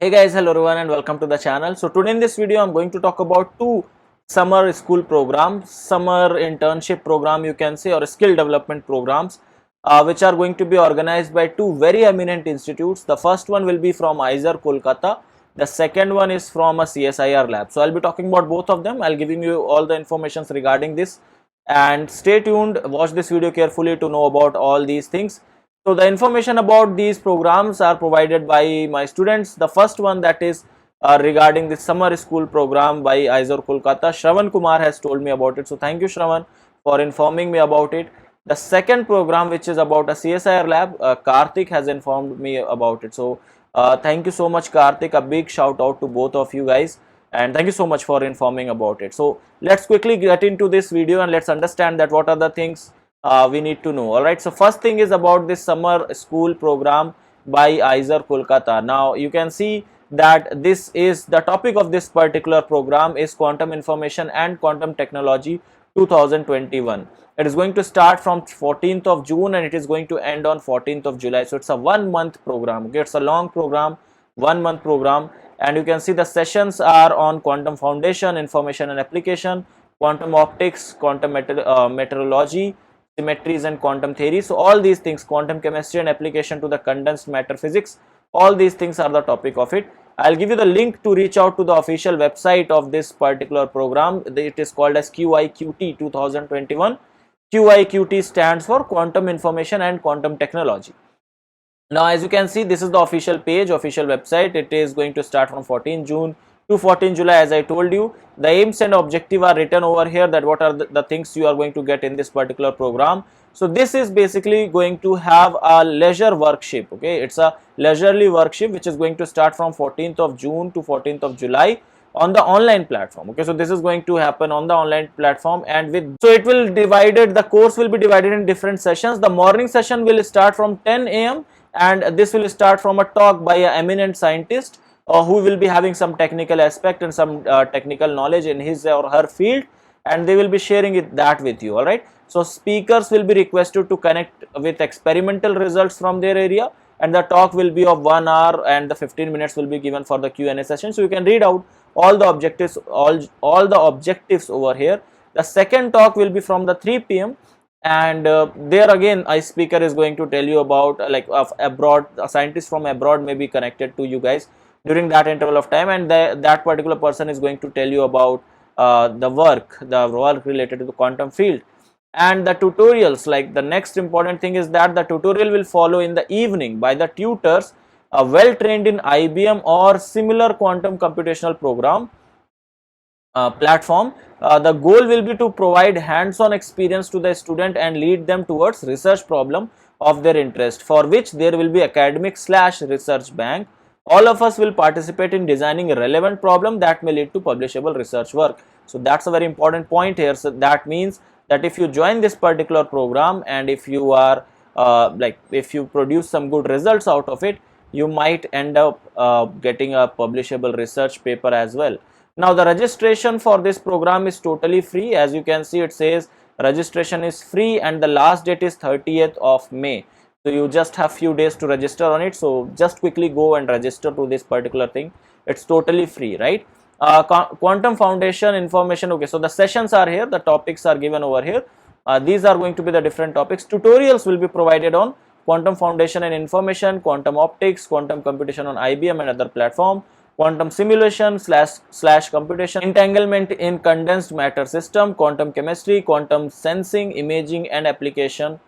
Hey guys, hello everyone and welcome to the channel. So today in this video I'm going to talk about two summer school programs, summer internship program you can say, or skill development programs which are going to be organized by two very eminent institutes. The first one will be from IISER Kolkata, the second one is from a CSIR lab. So I'll be talking about both of them. I'll giving you all the information regarding this, and stay tuned, watch this video carefully to know about all these things. So the information about these programs are provided by my students. The first one, that is regarding the summer school program by IISER Kolkata, Shravan Kumar has told me about it. So thank you Shravan for informing me about it. The second program, which is about a CSIR lab, Karthik has informed me about it. So thank you so much Karthik, a big shout out to both of you guys, and thank you so much for informing about it. So let's quickly get into this video and let's understand that what are the things we need to know. Alright, so first thing is about this summer school program by IISER Kolkata. Now you can see that this is the topic of this particular program is Quantum Information and Quantum Technology 2021. It is going to start from 14th of June and it is going to end on 14th of July. So it's a 1 month program. Okay, it's a long program, 1 month program, and you can see the sessions are on quantum foundation, information and application, quantum optics, quantum meteorology, symmetries and quantum theory. So all these things, quantum chemistry and application to the condensed matter physics, all these things are the topic of it. I'll give you the link to reach out to the official website of this particular program. It is called as QIQT 2021. QIQT stands for Quantum Information and Quantum Technology. Now as you can see, this is the official page, official website. It is going to start from 14 June to 14 July. As I told you, the aims and objective are written over here, that what are the things you are going to get in this particular program. So this is basically going to have a leisure workshop. Okay, it's a leisurely workshop which is going to start from 14th of June to 14th of July on the online platform. Okay, so this is going to happen on the online platform, and so it will the course will be divided in different sessions. The morning session will start from 10 AM and this will start from a talk by an eminent scientist who will be having some technical aspect and some technical knowledge in his or her field, and they will be sharing that with you. All right, so speakers will be requested to connect with experimental results from their area, and the talk will be of 1 hour and the 15 minutes will be given for the Q&A session. So you can read out all the objectives, all the objectives over here. The second talk will be from the 3 PM, and there again a speaker is going to tell you about abroad, a scientist from abroad may be connected to you guys during that interval of time, and that particular person is going to tell you about the work related to the quantum field. And the tutorials, like the next important thing is that the tutorial will follow in the evening by the tutors well trained in IBM or similar quantum computational program platform. The goal will be to provide hands-on experience to the student and lead them towards research problem of their interest, for which there will be academic/research bank. All of us will participate in designing a relevant problem that may lead to publishable research work. So that's a very important point here. So that means that if you join this particular program and if you are if you produce some good results out of it, you might end up getting a publishable research paper as well. Now the registration for this program is totally free. As you can see, it says registration is free and the last date is 30th of May. So you just have few days to register on it. So just quickly go and register to this particular thing. It's totally free, right? Quantum foundation information. Okay, so the sessions are here, the topics are given over here. These are going to be the different topics. Tutorials will be provided on quantum foundation and information, quantum optics, quantum computation on IBM and other platform, quantum simulation slash computation, entanglement in condensed matter system, quantum chemistry, quantum sensing, imaging and application.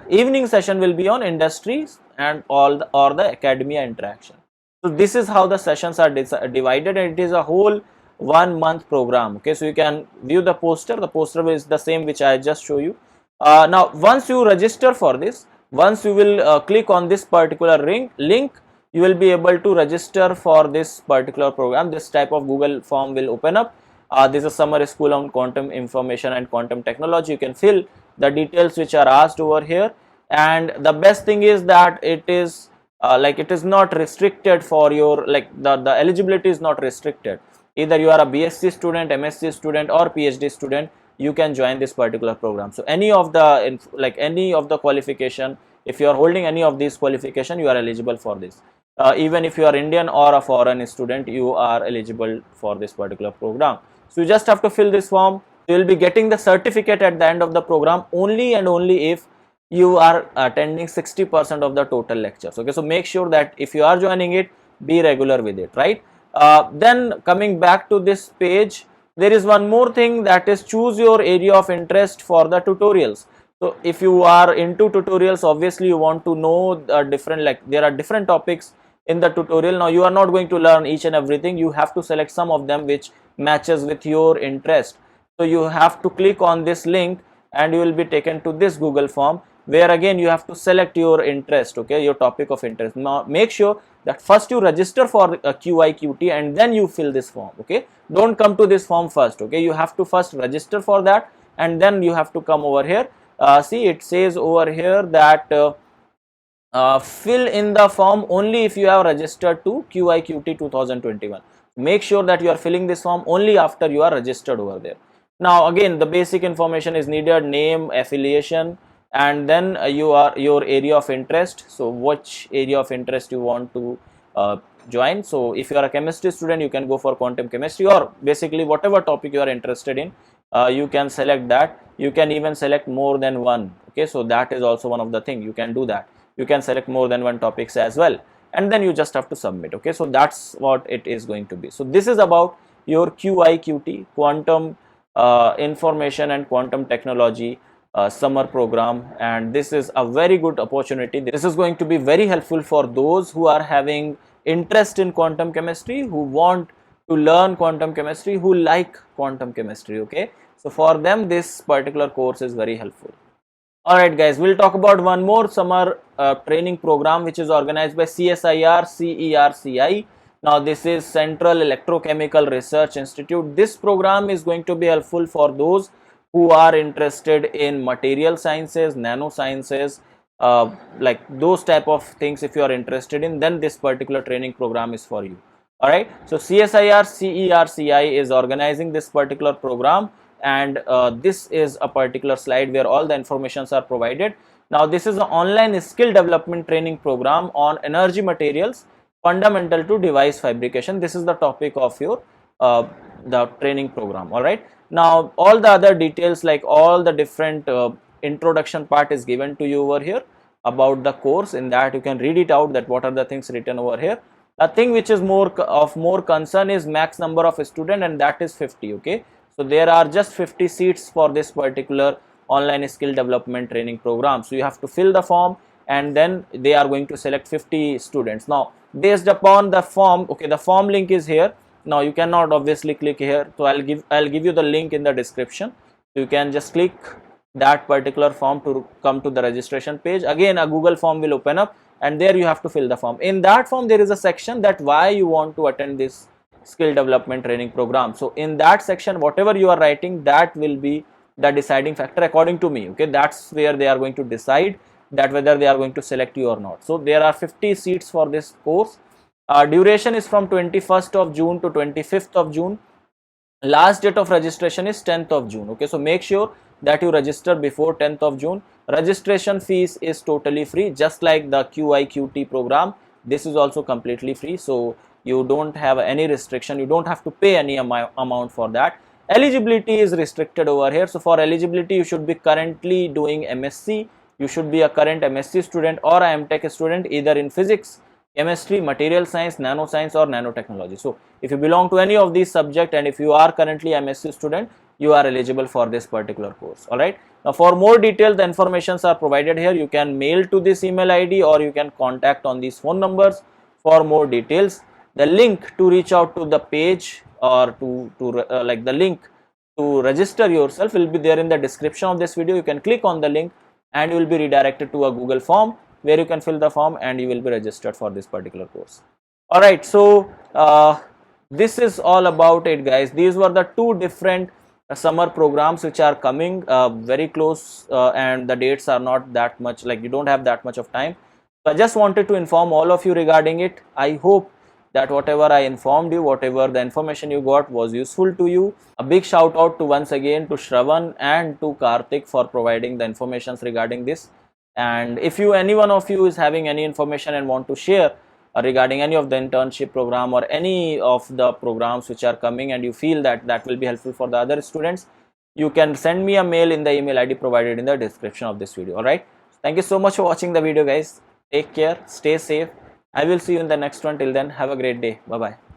Evening session will be on industries and or the academia interaction. So this is how the sessions are divided, and it is a whole 1 month program. Okay, so you can view the poster. The poster is the same which I just show you. Now once you register for this, once you will click on this particular link, you will be able to register for this particular program. This type of Google form will open up. This is summer school on quantum information and quantum technology. You can fill the details which are asked over here, and the best thing is that it is it is not restricted for your the eligibility is not restricted. Either you are a B.Sc student, M.Sc student or PhD student, you can join this particular program. So any of the qualification, if you are holding any of these qualification, you are eligible for this. even if you are Indian or a foreign student, you are eligible for this particular program. So you just have to fill this form. You will be getting the certificate at the end of the program only and only if you are attending 60% of the total lectures. Okay, so make sure that if you are joining it, be regular with it, right? Then coming back to this page, there is one more thing, that is choose your area of interest for the tutorials. So if you are into tutorials, obviously you want to know different, like there are different topics in the tutorial. Now you are not going to learn each and everything, you have to select some of them which matches with your interest. So you have to click on this link and you will be taken to this Google form, where again you have to select your interest, okay, your topic of interest. Now make sure that first you register for QIQT and then you fill this form, okay. Don't come to this form first, okay. You have to first register for that and then you have to come over here. See, it says over here that fill in the form only if you have registered to QIQT 2021. Make sure that you are filling this form only after you are registered over there. Now again, the basic information is needed: name, affiliation, and then your area of interest. So which area of interest you want to join. So if you are a chemistry student, you can go for quantum chemistry, or basically whatever topic you are interested in, you can select that. You can even select more than one, okay. So that is also one of the thing, you can do that. You can select more than one topics as well, and then you just have to submit, okay. So that's what it is going to be. So this is about your QIQT, quantum information and quantum technology summer program, and this is a very good opportunity. This is going to be very helpful for those who are having interest in quantum chemistry, who want to learn quantum chemistry, who like quantum chemistry, okay. So for them this particular course is very helpful. Alright guys, we'll talk about one more summer training program which is organized by CSIR-CECRI. Now this is Central Electrochemical Research Institute. This program is going to be helpful for those who are interested in material sciences, nano sciences, like those type of things. If you are interested in, then this particular training program is for you. Alright, so CSIR-CECRI is organizing this particular program, and this is a particular slide where all the informations are provided. Now this is an online skill development training program on energy materials fundamental to device fabrication. This is the topic of your the training program. All right, now all the other details, like all the different introduction part is given to you over here about the course. In that you can read it out, that what are the things written over here. A thing which is more concern is max number of student, and that is 50, okay. So there are just 50 seats for this particular online skill development training program. So you have to fill the form and then they are going to select 50 students. Now based upon the form, okay, the form link is here. Now you cannot obviously click here, so I'll give you the link in the description. You can just click that particular form to come to the registration page. Again a Google form will open up and there you have to fill the form. In that form there is a section that why you want to attend this skill development training program. So in that section whatever you are writing, that will be the deciding factor according to me, okay. That's where they are going to decide that whether they are going to select you or not. So there are 50 seats for this course. Duration is from 21st of June to 25th of June. Last date of registration is 10th of June, okay. So make sure that you register before 10th of June. Registration fees is totally free, just like the QIQT program. This is also completely free, so you don't have any restriction, you don't have to pay any amount for that. Eligibility is restricted over here. So for eligibility you should be currently doing M.Sc, you should be a current M.Sc student or a M.Tech student either in physics, chemistry, material science, nano science or nanotechnology. So if you belong to any of these subjects and if you are currently M.Sc student, you are eligible for this particular course. Alright, now for more details the informations are provided here. You can mail to this email ID or you can contact on these phone numbers for more details. The link to reach out to the page or like the link to register yourself will be there in the description of this video. You can click on the link and you will be redirected to a Google form where you can fill the form and you will be registered for this particular course. Alright, so this is all about it guys. These were the two different summer programs which are coming very close and the dates are not that much, like you don't have that much of time. So I just wanted to inform all of you regarding it. I hope that whatever I informed you, whatever the information you got was useful to you. A big shout out to once again to Shravan and to Karthik for providing the informations regarding this. And if any one of you is having any information and want to share, regarding any of the internship program or any of the programs which are coming, and you feel that that will be helpful for the other students, you can send me a mail in the email ID provided in the description of this video. All right, thank you so much for watching the video, guys. Take care, stay safe. I will see you in the next one. Till then, have a great day. Bye bye.